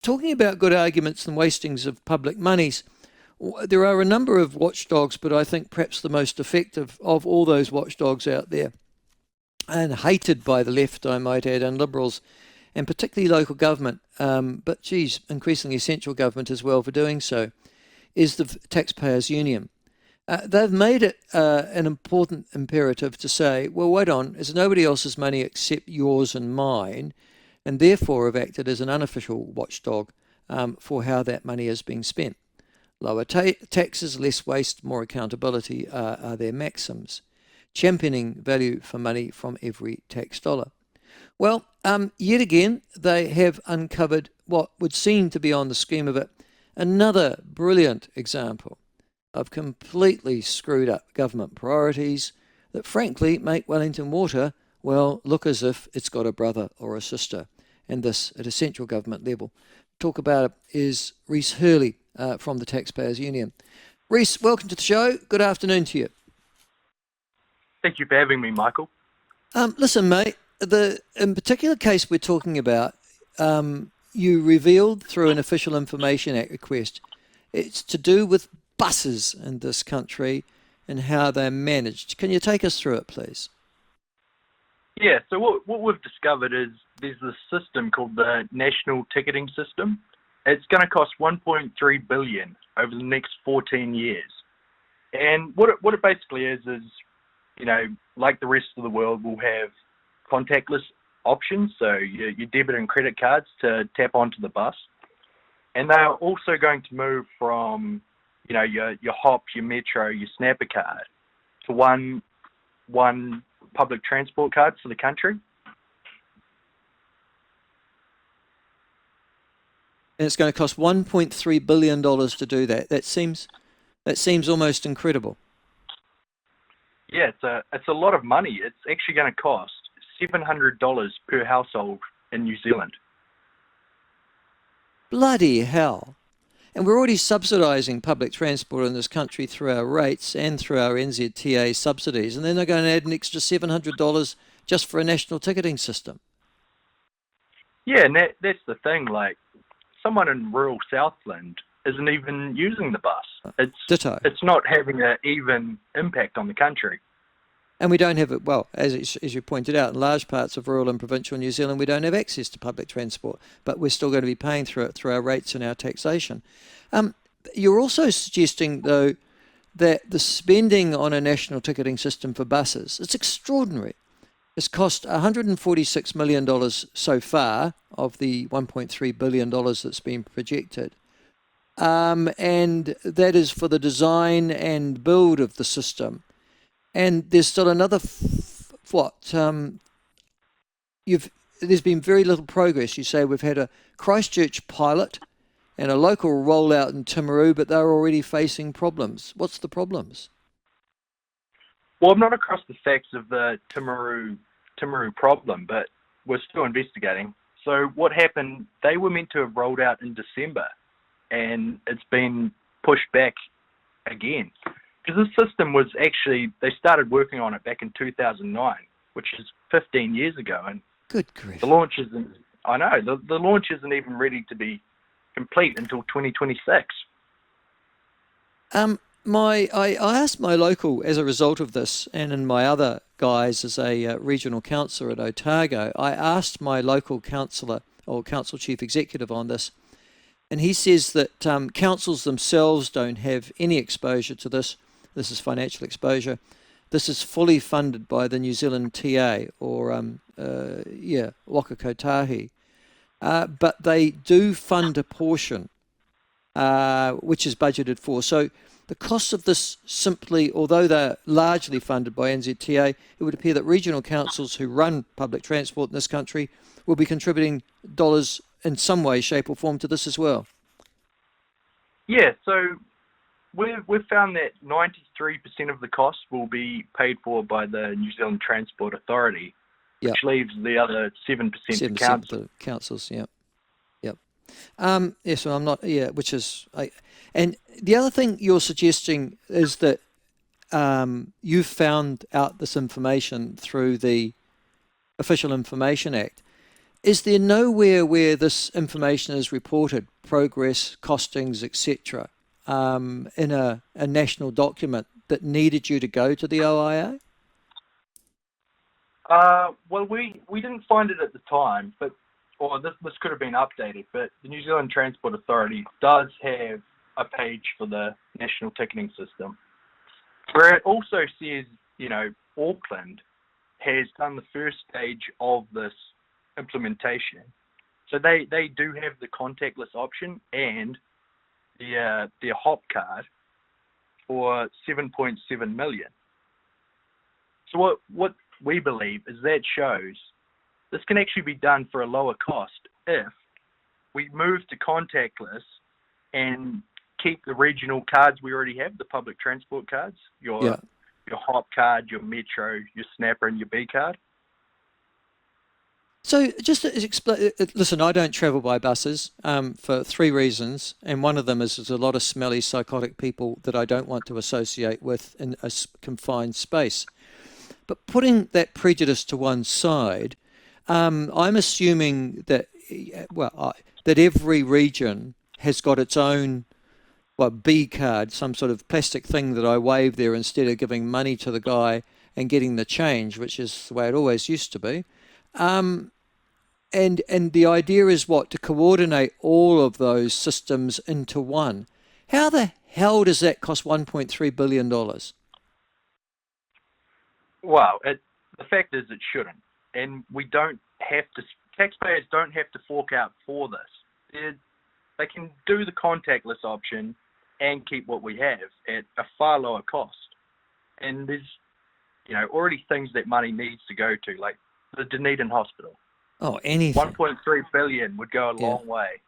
talking about good arguments and wastings of public monies, there are a number of watchdogs, but I think perhaps the most effective of all those watchdogs out there, and hated by the left, I might add, and Liberals, and particularly local government, but geez, increasingly central government as well for doing so, is the Taxpayers Union. They've made it an important imperative to say, well, wait on, it's nobody else's money except yours and mine, and therefore have acted as an unofficial watchdog for how that money is being spent. Lower taxes, less waste, more accountability are their maxims, championing value for money from every tax dollar. Well, yet again, they have uncovered what would seem to be, on the scheme of it, another brilliant example of completely screwed up government priorities that frankly make Wellington Water, well, look as if it's got a brother or a sister, and this at a central government level. Talk about it is Rhys Hurley from the Taxpayers Union. Rhys, welcome to the show. Good afternoon to you. Thank you for having me, Michael. Listen, mate, in particular case we're talking about, you revealed through an Official Information Act request, it's to do with buses in this country and how they're managed. Can you take us through it, please? Yeah, so what we've discovered is there's this system called the National Ticketing System. It's going to cost $1.3 billion over the next 14 years. And what it basically is, you know, like the rest of the world, we'll have contactless options, so your debit and credit cards to tap onto the bus. And they're also going to move from, you know, your HOP, your Metro, your Snapper card to one public transport card for the country. And it's going to cost $1.3 billion to do that. That seems almost incredible. Yeah, it's a lot of money. It's actually going to cost $700 per household in New Zealand. Bloody hell. And we're already subsidising public transport in this country through our rates and through our NZTA subsidies, and then they're going to add an extra $700 just for a national ticketing system. Yeah, and that's the thing. Like, someone in rural Southland isn't even using the bus. Ditto. It's not having an even impact on the country. And we don't have it, well, as you pointed out, in large parts of rural and provincial New Zealand, we don't have access to public transport, but we're still going to be paying through it through our rates and our taxation. You're also suggesting, though, that the spending on a national ticketing system for buses, it's extraordinary. It's cost $146 million so far of the $1.3 billion that's been projected. And that is for the design and build of the system. And there's still another, there's been very little progress. You say we've had a Christchurch pilot and a local rollout in Timaru, but they're already facing problems. What's the problems? Well, I'm not across the facts of the Timaru problem, but we're still investigating. So what happened, they were meant to have rolled out in December, and it's been pushed back again. Because this system was actually, they started working on it back in 2009, which is 15 years ago. And good grief. The launch isn't, I know, the launch isn't even ready to be complete until 2026. I asked my local, as a result of this, and in my other guise as a regional councillor at Otago, I asked my local councillor or council chief executive on this, and he says that councils themselves don't have any exposure to this. This is financial exposure. This is fully funded by the New Zealand TA or Waka Kotahi. But they do fund a portion which is budgeted for. So the costs of this simply, although they're largely funded by NZTA, it would appear that regional councils who run public transport in this country will be contributing dollars in some way, shape or form to this as well. Yeah, so we've found that 93% of the costs will be paid for by the New Zealand Transport Authority, which leaves the other 7% to councils. Councils, yeah. So I'm not, which is, and the other thing you're suggesting is that you've found out this information through the Official Information Act. Is there nowhere where this information is reported, progress, costings, etc., in a national document that needed you to go to the OIA? Well, we didn't find it at the time, but or this could have been updated. But the New Zealand Transport Authority does have a page for the national ticketing system, where it also says, Auckland has done the first stage of this implementation. So they do have the contactless option and their hop card for 7.7 million. So what we believe is that shows this can actually be done for a lower cost if we move to contactless and keep the regional cards we already have, the public transport cards, your hop card, your Metro, your Snapper, and your B card. So just to explain, listen, I don't travel by buses for three reasons, and one of them is there's a lot of smelly, psychotic people that I don't want to associate with in a confined space. But putting that prejudice to one side, I'm assuming that, that every region has got its own, B card, some sort of plastic thing that I wave there instead of giving money to the guy and getting the change, which is the way it always used to be. And the idea is what? To coordinate all of those systems into one. How the hell does that cost $1.3 billion? Well, the fact is it shouldn't. And taxpayers don't have to fork out for this. They can do the contactless option and keep what we have at a far lower cost. And there's, already things that money needs to go to, like the Dunedin Hospital. Oh, anything. 1.3 billion would go a long way.